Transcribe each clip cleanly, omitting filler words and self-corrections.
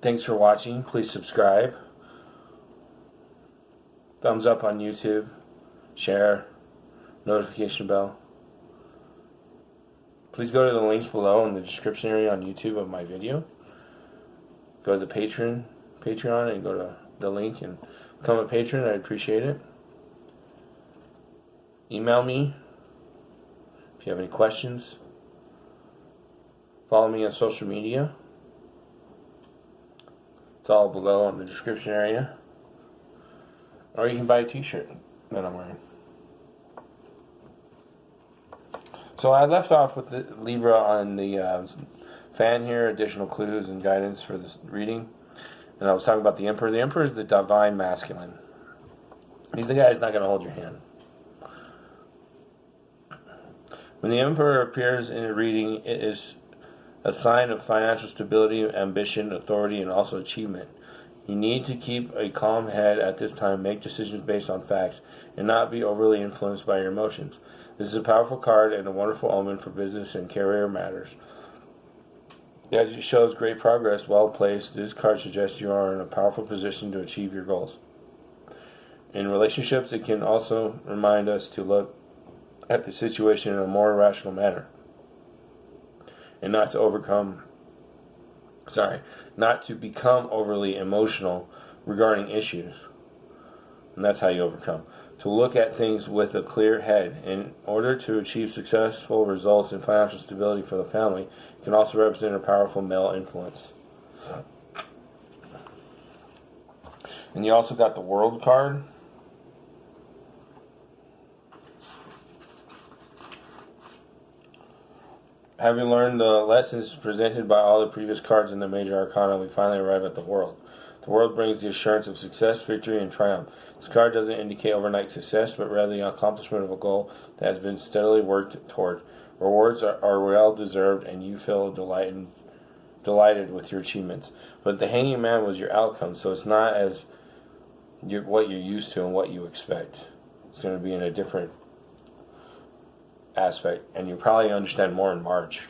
Thanks for watching. Please subscribe. Thumbs up on YouTube. Share. Notification bell. Please go to the links below in the description area on YouTube of my video. Go to the Patreon and go to the link and become a patron. I'd appreciate it. Email me if you have any questions. Follow me on social media. It's all below in the description area. Or you can buy a t-shirt that I'm wearing. So I left off with the Libra on the fan here, additional clues and guidance for this reading. And I was talking about the Emperor. The Emperor is the divine masculine. He's the guy who's not going to hold your hand. When the Emperor appears in a reading, it is a sign of financial stability, ambition, authority, and also achievement. You need to keep a calm head at this time, make decisions based on facts, and not be overly influenced by your emotions. This is a powerful card and a wonderful omen for business and career matters. As it shows great progress, well placed, this card suggests you are in a powerful position to achieve your goals. In relationships, it can also remind us to look at the situation in a more rational manner and not to become overly emotional regarding issues. And that's how you overcome. To look at things with a clear head. In order to achieve successful results and financial stability for the family, it can also represent a powerful male influence. And you also got the World card. Having learned the lessons presented by all the previous cards in the major arcana, we finally arrive at the World. The World brings the assurance of success, victory, and triumph. This card doesn't indicate overnight success, but rather the accomplishment of a goal that has been steadily worked toward. Rewards are well-deserved, and you feel delighted with your achievements. But the Hanging Man was your outcome, so it's not as what you're used to and what you expect. It's going to be in a different aspect, and you'll probably understand more in March.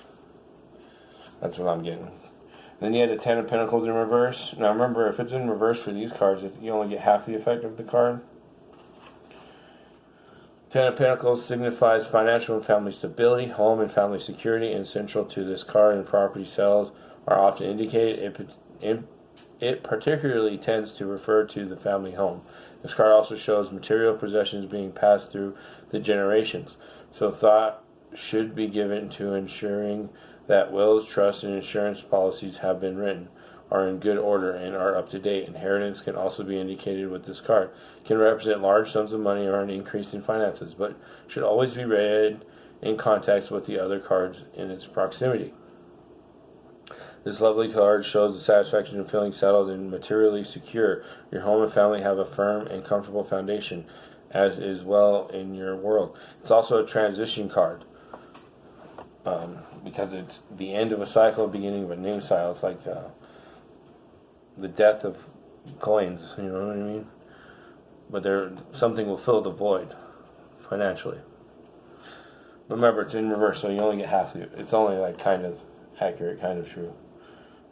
That's what I'm getting. Then you had the Ten of Pentacles in reverse. Now remember, if it's in reverse for these cards, you only get half the effect of the card. Ten of Pentacles signifies financial and family stability, home and family security, and central to this card and property sales are often indicated. It particularly tends to refer to the family home. This card also shows material possessions being passed through the generations. So thought should be given to ensuring that wills, trusts, and insurance policies have been written, are in good order, and are up to date. Inheritance can also be indicated with this card. It can represent large sums of money or an increase in finances, but should always be read in context with the other cards in its proximity. This lovely card shows the satisfaction of feeling settled and materially secure. Your home and family have a firm and comfortable foundation, as is well in your world. It's also a transition card. Because it's the end of a cycle, beginning of a new cycle. It's like the death of coins, you know what I mean? But something will fill the void financially. Remember, it's in reverse, so you only get half of it. It's only like kind of accurate, kind of true.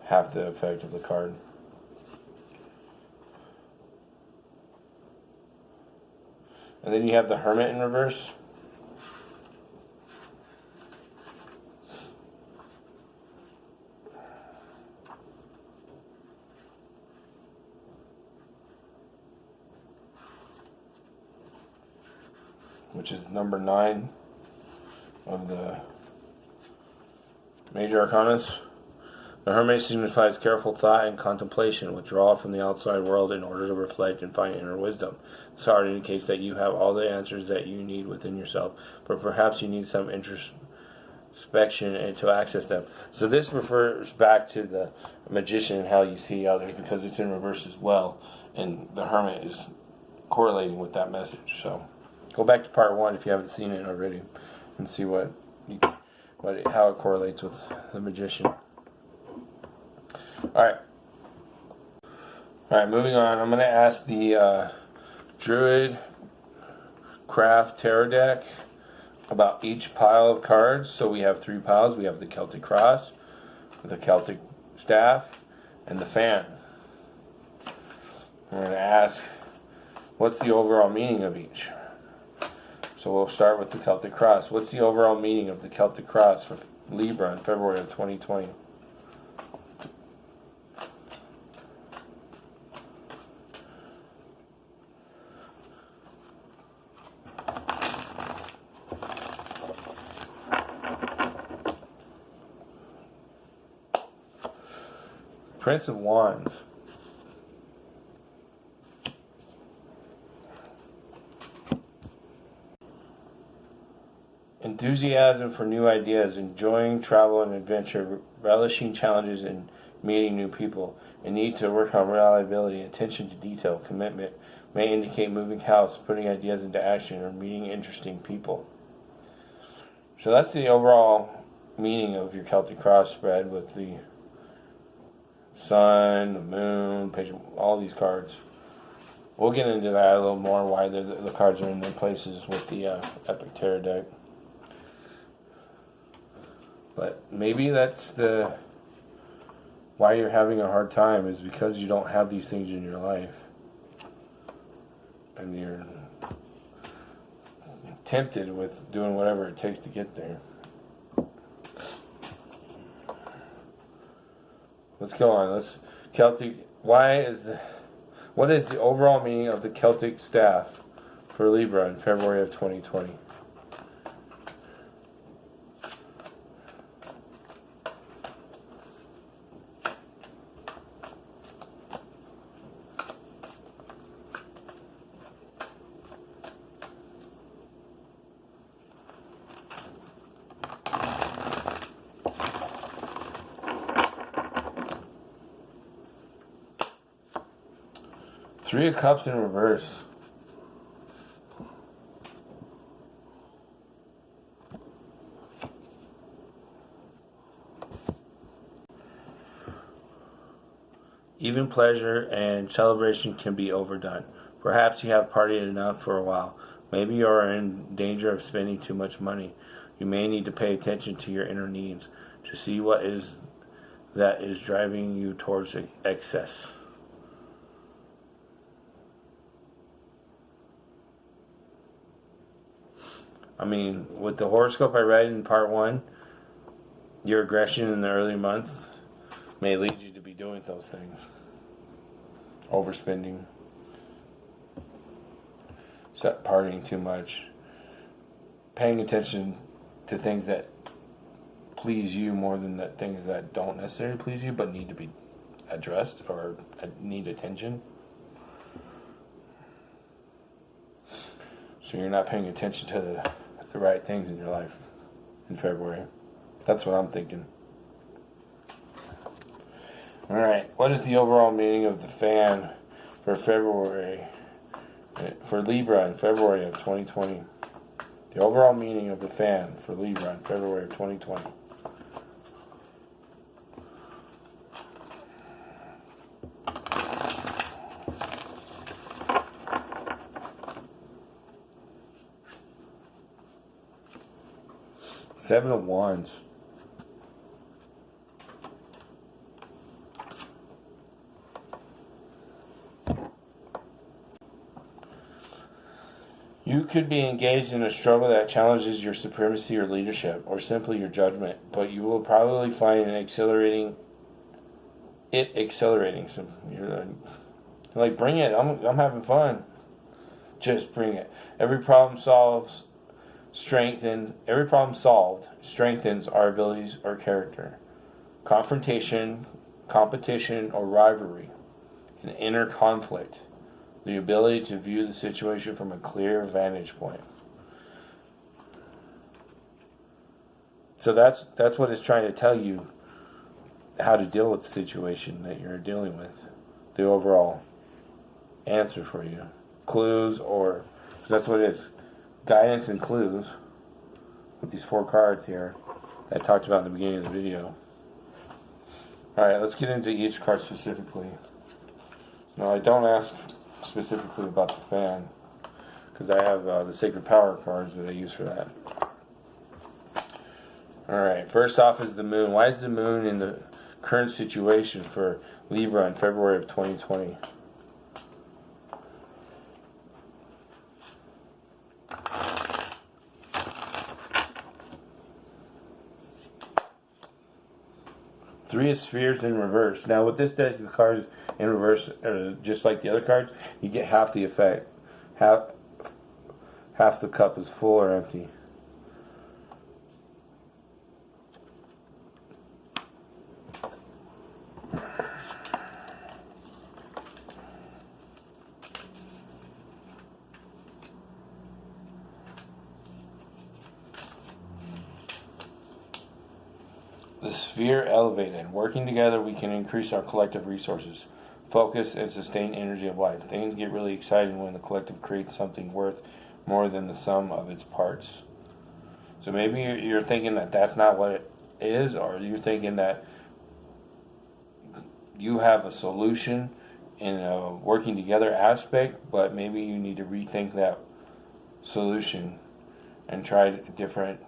Half the effect of the card. And then you have the Hermit in reverse. Which is number 9 of the major arcanas. The Hermit signifies careful thought and contemplation, withdrawal from the outside world in order to reflect and find inner wisdom. This card indicates that you have all the answers that you need within yourself, but perhaps you need some introspection and to access them. So this refers back to the Magician and how you see others, because it's in reverse as well, and the Hermit is correlating with that message. So go back to part 1 if you haven't seen it already, and see how it correlates with the Magician. Alright, moving on. I'm going to ask the Druid Craft Tarot deck about each pile of cards. So we have 3 piles. We have the Celtic Cross, the Celtic Staff, and the fan. We're going to ask, what's the overall meaning of each? So we'll start with the Celtic Cross. What's the overall meaning of the Celtic Cross for Libra in February of 2020? Prince of Wands. Enthusiasm for new ideas, enjoying travel and adventure, relishing challenges and meeting new people. A need to work on reliability, attention to detail, commitment may indicate moving house, putting ideas into action, or meeting interesting people. So that's the overall meaning of your Celtic Cross spread with the Sun, the Moon, all these cards. We'll get into that a little more, why the cards are in their places with the Epic Tarot deck. But maybe that's why you're having a hard time, is because you don't have these things in your life. And you're tempted with doing whatever it takes to get there. Let's go on. What is the overall meaning of the Celtic staff for Libra in February of 2020? Three of Cups in reverse. Even pleasure and celebration can be overdone. Perhaps you have partied enough for a while. Maybe you are in danger of spending too much money. You may need to pay attention to your inner needs to see what is driving you towards excess. I mean, with the horoscope I read in part 1, your aggression in the early months may lead you to be doing those things. Overspending. Partying too much. Paying attention to things that please you more than the things that don't necessarily please you but need to be addressed or need attention. So you're not paying attention to the right things in your life in February. That's what I'm thinking. Alright, what is the overall meaning of the fan for Libra in February of 2020? The overall meaning of the fan for Libra in February of 2020. Seven of Wands. You could be engaged in a struggle that challenges your supremacy or leadership, or simply your judgment, but you will probably find it exhilarating. So you're like, bring it. I'm having fun. Just bring it. Every problem solved strengthens our abilities or character. Confrontation, competition, or rivalry, an inner conflict, the ability to view the situation from a clear vantage point. So that's what it's trying to tell you, how to deal with the situation that you're dealing with. The overall answer for you. Clues, or that's what it is. Guidance and clues with these 4 cards here that I talked about in the beginning of the video. Alright, let's get into each card specifically. Now, I don't ask specifically about the fan because I have the Sacred Power cards that I use for that. Alright, first off is the Moon. Why is the Moon in the current situation for Libra in February of 2020. Three of Spheres in reverse. Now with this deck, the cards in reverse, just like the other cards, you get half the effect. Half the cup is full or empty. The sphere elevated. Working together, we can increase our collective resources, focus, and sustain energy of life. Things get really exciting when the collective creates something worth more than the sum of its parts. So maybe you're thinking that that's not what it is, or you're thinking that you have a solution in a working together aspect, but maybe you need to rethink that solution and try different.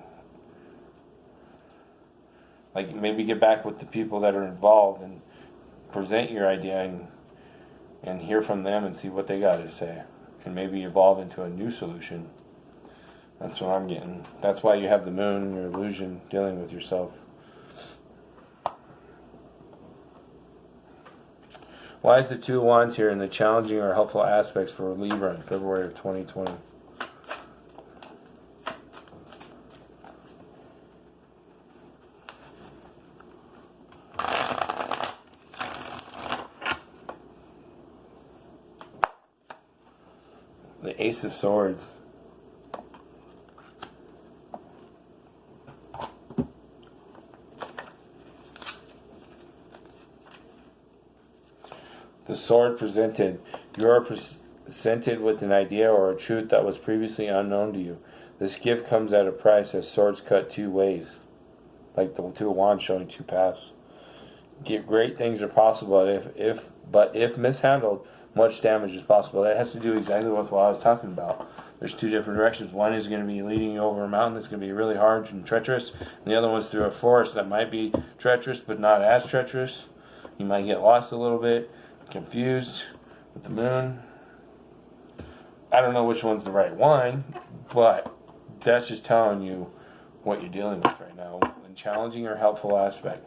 Like maybe get back with the people that are involved and present your idea and hear from them and see what they got to say. And maybe evolve into a new solution. That's what I'm getting. That's why you have the moon and your illusion dealing with yourself. Why is the Two of Wands here in the challenging or helpful aspects for Libra in February of 2020? The Ace of Swords. The Sword presented. You are presented with an idea or a truth that was previously unknown to you. This gift comes at a price as swords cut two ways. Like the Two of Wands showing two paths. Great things are possible, but if mishandled, much damage is possible. That has to do exactly with what I was talking about. There's two different directions. One is going to be leading you over a mountain that's going to be really hard and treacherous. And the other one's through a forest that might be treacherous but not as treacherous. You might get lost a little bit, confused with the moon. I don't know which one's the right one, but that's just telling you what you're dealing with right now. A challenging or helpful aspect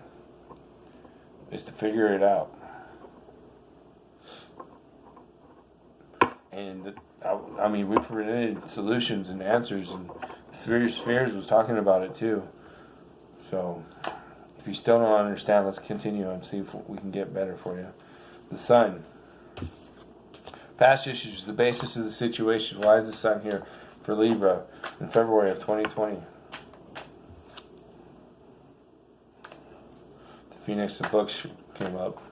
is to figure it out. And I mean, we presented solutions and answers, and Spheres was talking about it too. So, if you still don't understand, let's continue and see if we can get better for you. The Sun. Past issues, the basis of the situation. Why is the Sun here for Libra in February of 2020? The Phoenix of Books came up.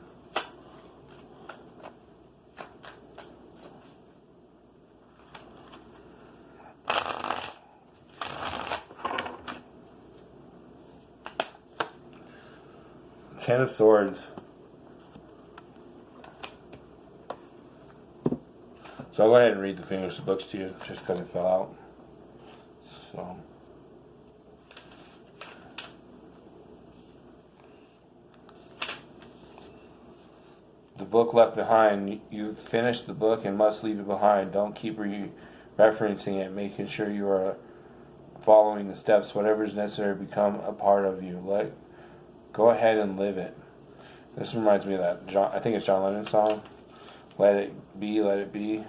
Ten of Swords. So I'll go ahead and read the Phoenix of Books to you, just because it fell out. So, the book left behind. You've finished the book and must leave it behind. Don't keep referencing it, making sure you are following the steps. Whatever is necessary to become a part of you. Go ahead and live it. This reminds me of that I think it's John Lennon's song. Let it be, let it be.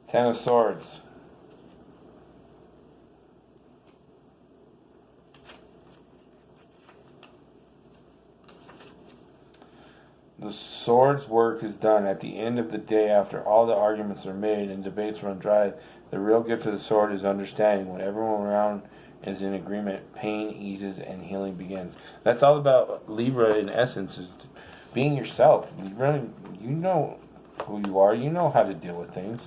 Ten of Swords. The sword's work is done at the end of the day after all the arguments are made and debates run dry. The real gift of the sword is understanding. When everyone around is in agreement, pain eases and healing begins. That's all about Libra in essence, is being yourself. Libra, you know who you are. You know how to deal with things.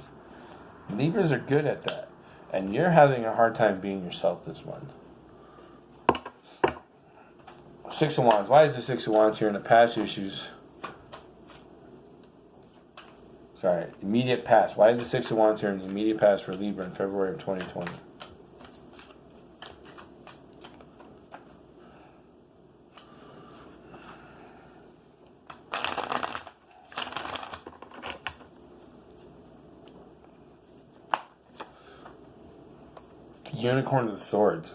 Libras are good at that. And you're having a hard time being yourself this month. Six of Wands. Why is the Six of Wands here in the past issues? Sorry, immediate past. Why is the Six of Wands here in the immediate past for Libra in February of 2020? Unicorn of Swords.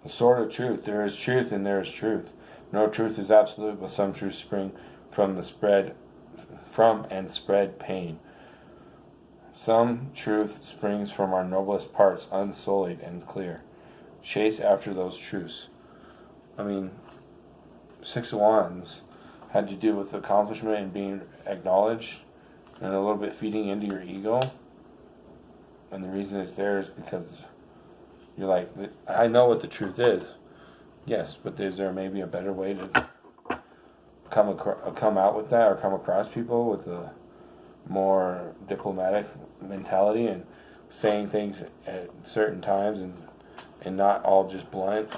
The Sword of Truth. There is truth and there is truth. No truth is absolute, but some truths spring from and spread pain. Some truth springs from our noblest parts, unsullied and clear. Chase after those truths. I mean, Six of Wands had to do with accomplishment and being acknowledged, and a little bit feeding into your ego. And the reason it's there is because you're like, I know what the truth is. Yes, but is there maybe a better way to come out with that, or come across people with a more diplomatic mentality and saying things at certain times and not all just blunt?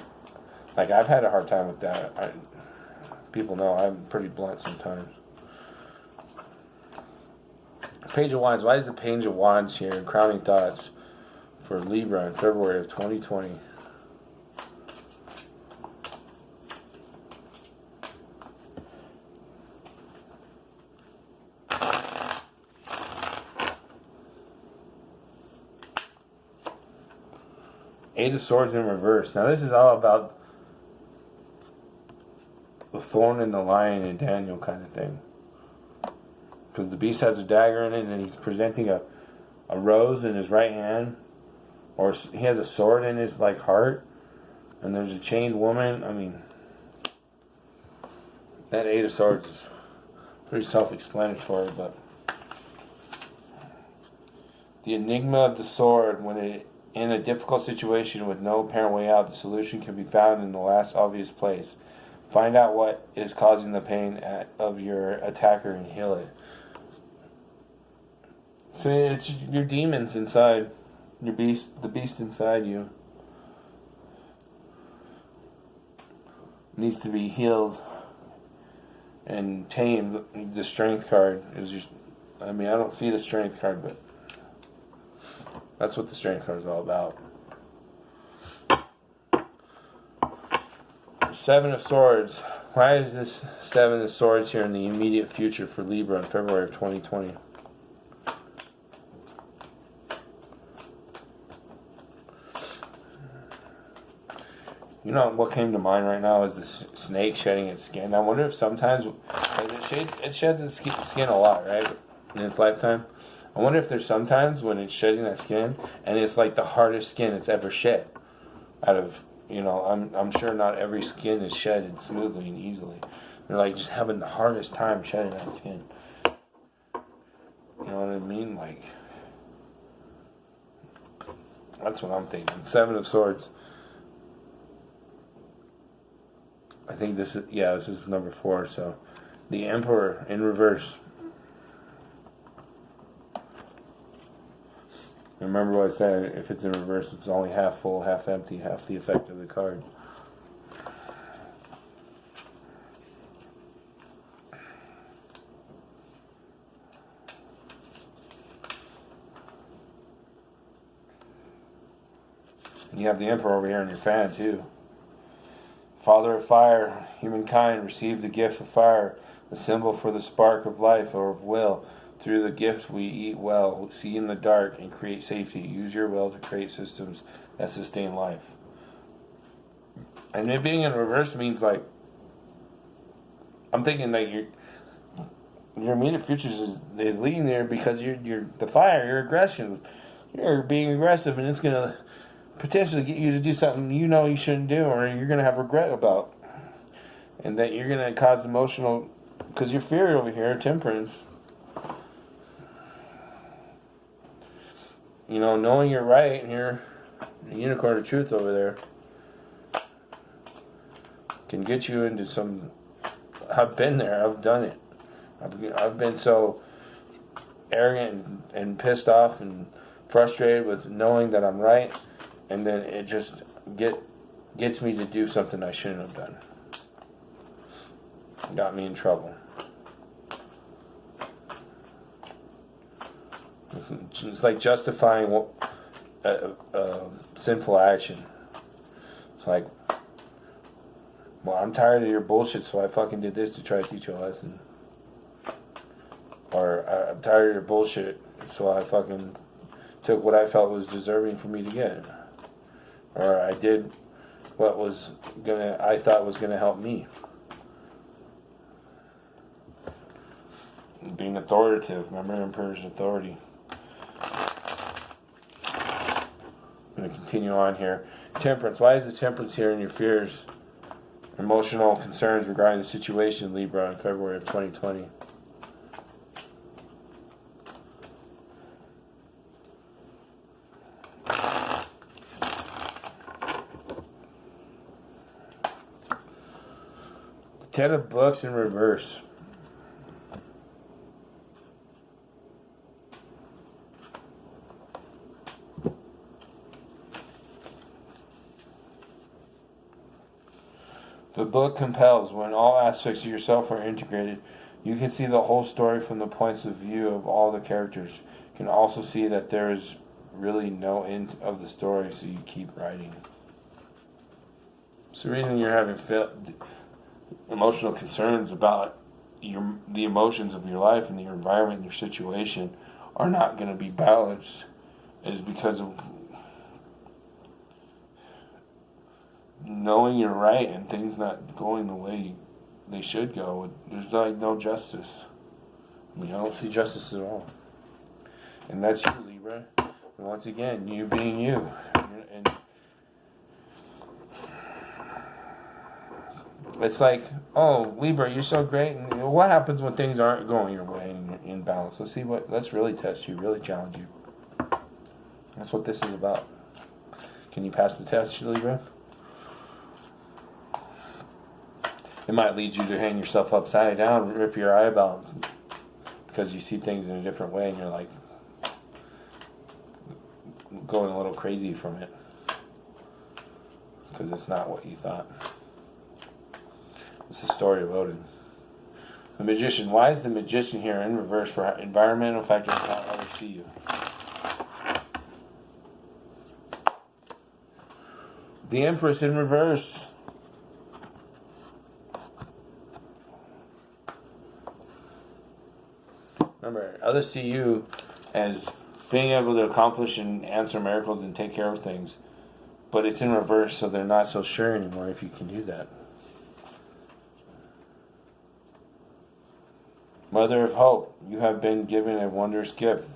Like, I've had a hard time with that. People know I'm pretty blunt sometimes. Page of Wands. Why is the Page of Wands here? Crowning thoughts for Libra in February of 2020. Eight of Swords in reverse. Now this is all about the thorn in the lion in Daniel kind of thing. Because the beast has a dagger in it, and he's presenting a rose in his right hand, or he has a sword in his heart, and there's a chained woman. I mean, that Eight of Swords is pretty self-explanatory, but the enigma of the sword, when it in a difficult situation with no apparent way out, the solution can be found in the last obvious place. Find out what is causing the pain of your attacker and heal it. So it's your demons inside, the beast inside you needs to be healed and tamed. The Strength card is just, I mean, I don't see the Strength card, but that's what the Strength card is all about. Seven of Swords. Why is this Seven of Swords here in the immediate future for Libra in February of 2020? You know what came to mind right now is the snake shedding its skin. I wonder if sometimes it sheds its skin a lot, right, in its lifetime. I wonder if there's sometimes when it's shedding that skin, and it's like the hardest skin it's ever shed. Out of, I'm sure not every skin is shedded smoothly and easily. They're like just having the hardest time shedding that skin. You know what I mean? Like, that's what I'm thinking. Seven of Swords. I think this is number 4. So, the Emperor in reverse. Remember what I said, if it's in reverse, it's only half full, half empty, half the effect of the card. And you have the Emperor over here in your fan, too. Father of fire, humankind, receive the gift of fire, the symbol for the spark of life or of will. Through the gift we eat well, see in the dark, and create safety. Use your will to create systems that sustain life. And it being in reverse means, like, I'm thinking that your immediate future is leading there because you're the fire, your aggression. You're being aggressive, and it's going to potentially get you to do something you know you shouldn't do, or you're going to have regret about. And that you're going to cause emotional, because your fear over here, temperance, knowing you're right, and you're the unicorn of truth over there, can get you into some. I've been there. I've done it. I've been so arrogant and pissed off and frustrated with knowing that I'm right, and then it just gets me to do something I shouldn't have done. Got me in trouble. It's like justifying sinful action. It's like, Well, I'm tired of your bullshit, so I fucking did this to try to teach you a lesson. Or I'm tired of your bullshit, so I fucking took what I felt was deserving for me to get. Or I did what I thought was gonna help me. Being authoritative. Remember Emperor's authority. I'm going to continue on here. Temperance. Why is the temperance here in your fears? Emotional concerns regarding the situation, Libra, in February of 2020. The Ten of Books in reverse. The book compels. When all aspects of yourself are integrated, you can see the whole story from the points of view of all the characters. You can also see that there is really no end of the story, so you keep writing. So the reason you're having emotional concerns about the emotions of your life and your environment and your situation are not going to be balanced is because of knowing you're right and things not going the way they should go. There's like no justice. I mean, I don't see justice at all. And that's you, Libra. And once again, you being you. And it's like, oh, Libra, you're so great. And what happens when things aren't going your way and you're in balance? Let's really test you, really challenge you. That's what this is about. Can you pass the test, Libra? It might lead you to hang yourself upside down, rip your eyeball, because you see things in a different way and you're like going a little crazy from it because it's not what you thought. It's the story of Odin. The Magician. Why is the Magician here in reverse for environmental factors and how others see you? The Empress in reverse. Remember, others see you as being able to accomplish and answer miracles and take care of things. But it's in reverse, so they're not so sure anymore if you can do that. Mother of Hope, you have been given a wondrous gift.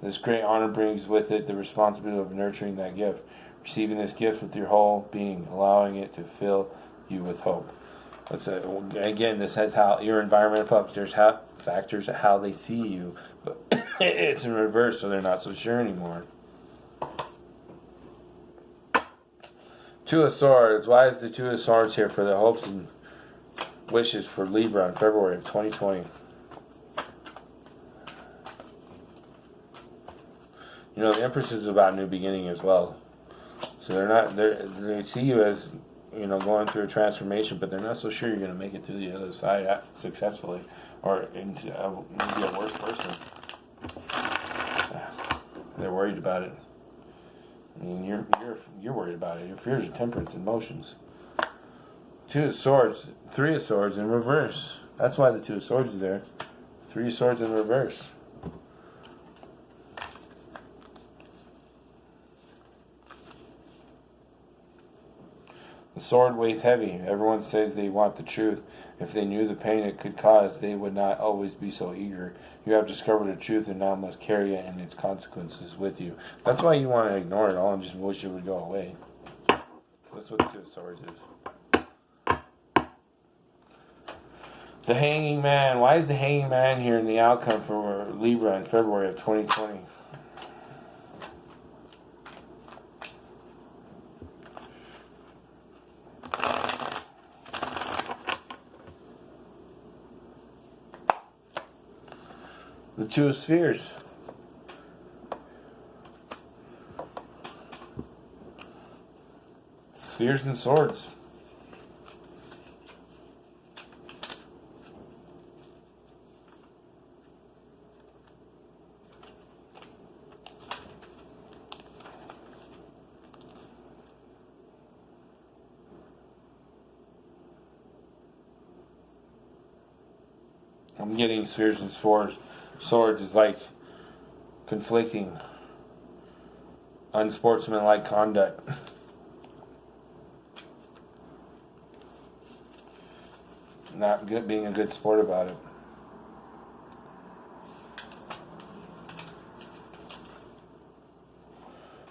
This great honor brings with it the responsibility of nurturing that gift. Receiving this gift with your whole being, allowing it to fill you with hope. Again, this has how your environment factors how they see you, but it's in reverse, so they're not so sure anymore. Two of Swords. Why is the Two of Swords here for the hopes and wishes for Libra in February of 2020? You know, the Empress is about new beginning as well. So they see you as, you know, going through a transformation, but they're not so sure you're going to make it to the other side successfully, or into maybe a worse person. They're worried about it. I mean, you're worried about it. Your fears are temperance and emotions. Two of Swords, Three of Swords in reverse. That's why the Two of Swords is there. Three of Swords in reverse. The sword weighs heavy. Everyone says they want the truth. If they knew the pain it could cause, they would not always be so eager. You have discovered the truth and now must carry it and its consequences with you. That's why you want to ignore it all and just wish it would go away. That's what the Two of Swords is. The Hanging Man. Why is the Hanging Man here in the outcome for Libra in February of 2020? The Two of Spheres. Spheres and Swords. I'm getting spheres and swords is like conflicting, unsportsmanlike conduct. Not good, being a good sport about it.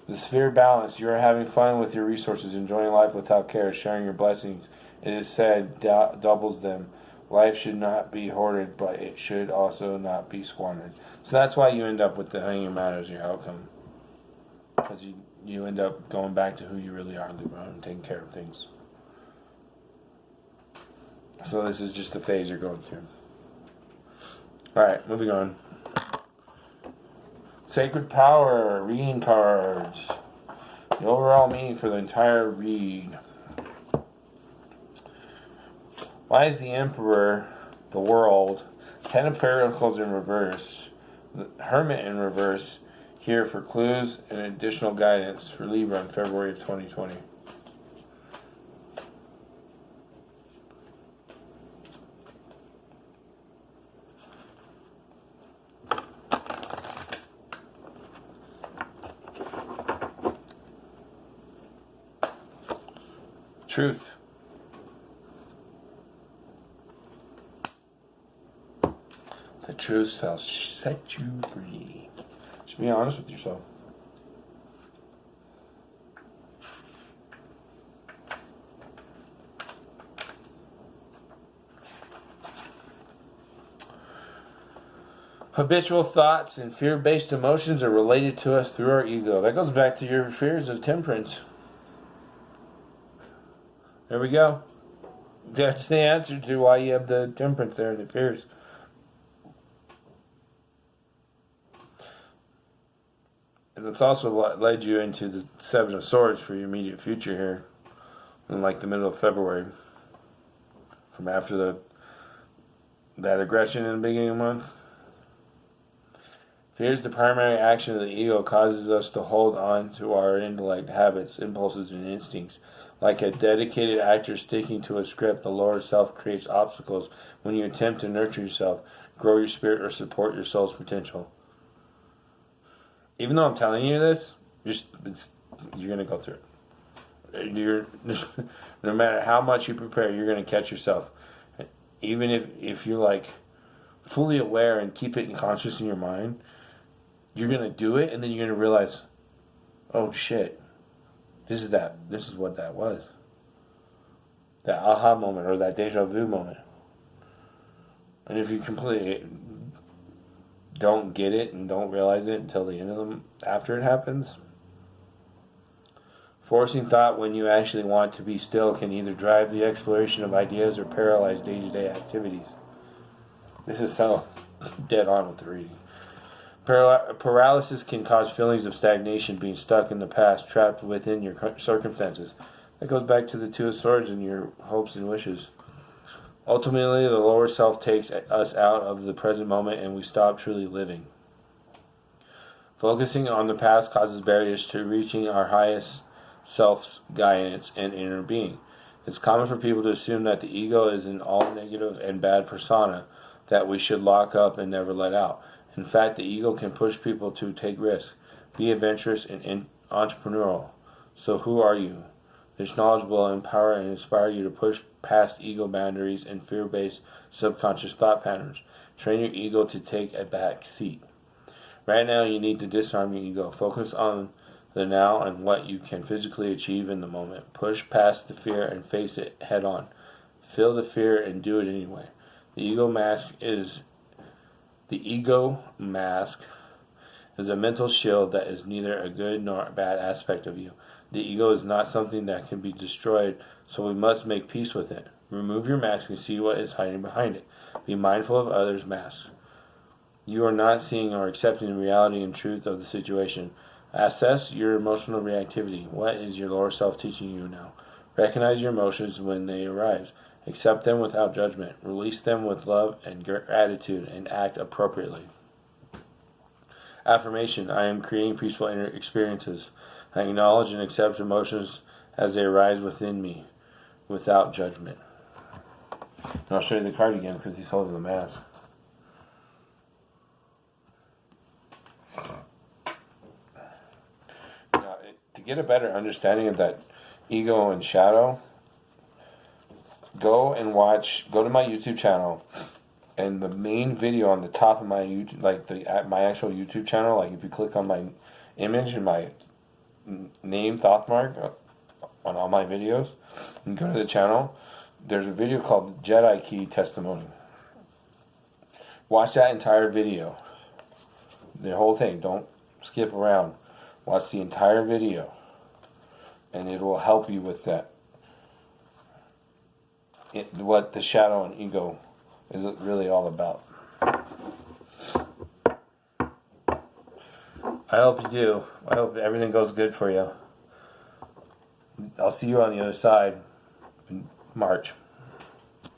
The sphere balance. You are having fun with your resources, enjoying life without care, sharing your blessings. It is said, doubles them. Life should not be hoarded, but it should also not be squandered. So that's why you end up with the hanging man as your outcome. Because you end up going back to who you really are, Libra, and taking care of things. So this is just the phase you're going through. Alright, moving on. Sacred Power, reading cards. The overall meaning for the entire read. Why is the Emperor, the World, 10 of Pentacles in reverse, the Hermit in reverse, here for clues and additional guidance for Libra in February of 2020? Truth. The truth shall set you free. Just be honest with yourself. Habitual thoughts and fear-based emotions are related to us through our ego. That goes back to your fears of temperance. There we go. That's the answer to why you have the temperance there, the fears. And that's also what led you into the Seven of Swords for your immediate future here. In like the middle of February. From after that aggression in the beginning of the month. Fear is the primary action of the ego, causes us to hold on to our intellect, habits, impulses, and instincts. Like a dedicated actor sticking to a script, the lower self creates obstacles when you attempt to nurture yourself, grow your spirit, or support your soul's potential. Even though I'm telling you this, you're going to go through it. No matter how much you prepare, you're going to catch yourself. Even if you're like fully aware and keep it conscious in your mind, you're going to do it, and then you're going to realize, oh shit, this is what that was. That aha moment, or that deja vu moment. And if you completely don't get it and don't realize it until the end of them, after it happens, forcing thought when you actually want to be still can either drive the exploration of ideas or paralyze day-to-day activities. This is so dead on with the reading. Paralysis can cause feelings of stagnation, being stuck in the past, trapped within your circumstances. That goes back to the Two of Swords and your hopes and wishes. Ultimately, the lower self takes us out of the present moment and we stop truly living. Focusing on the past causes barriers to reaching our highest self's guidance and inner being. It's common for people to assume that the ego is an all negative and bad persona that we should lock up and never let out. In fact, the ego can push people to take risks, be adventurous and entrepreneurial. So who are you? This knowledge will empower and inspire you to push past ego boundaries and fear-based subconscious thought patterns. Train your ego to take a back seat. Right now, you need to disarm your ego. Focus on the now and what you can physically achieve in the moment. Push past the fear and face it head on. Feel the fear and do it anyway. The ego mask is a mental shield that is neither a good nor a bad aspect of you. The ego is not something that can be destroyed, so we must make peace with it. Remove your mask and see what is hiding behind it. Be mindful of others' masks. You are not seeing or accepting the reality and truth of the situation. Assess your emotional reactivity. What is your lower self teaching you now? Recognize your emotions when they arise. Accept them without judgment. Release them with love and gratitude and act appropriately. Affirmation. I am creating peaceful inner experiences. I acknowledge and accept emotions as they arise within me without judgment. And I'll show you the card again because he's holding the mask. get a better understanding of that ego and shadow, go to my YouTube channel, and the main video on the top of my YouTube, like my actual YouTube channel, like if you click on my image and my name Thothmark on all my videos, and go to the channel, there's a video called Jedi Key Testimony. Watch that entire video. The whole thing. Don't skip around. Watch the entire video. And it will help you with that. What the shadow and ego is really all about. I hope you do. I hope everything goes good for you. I'll see you on the other side in March.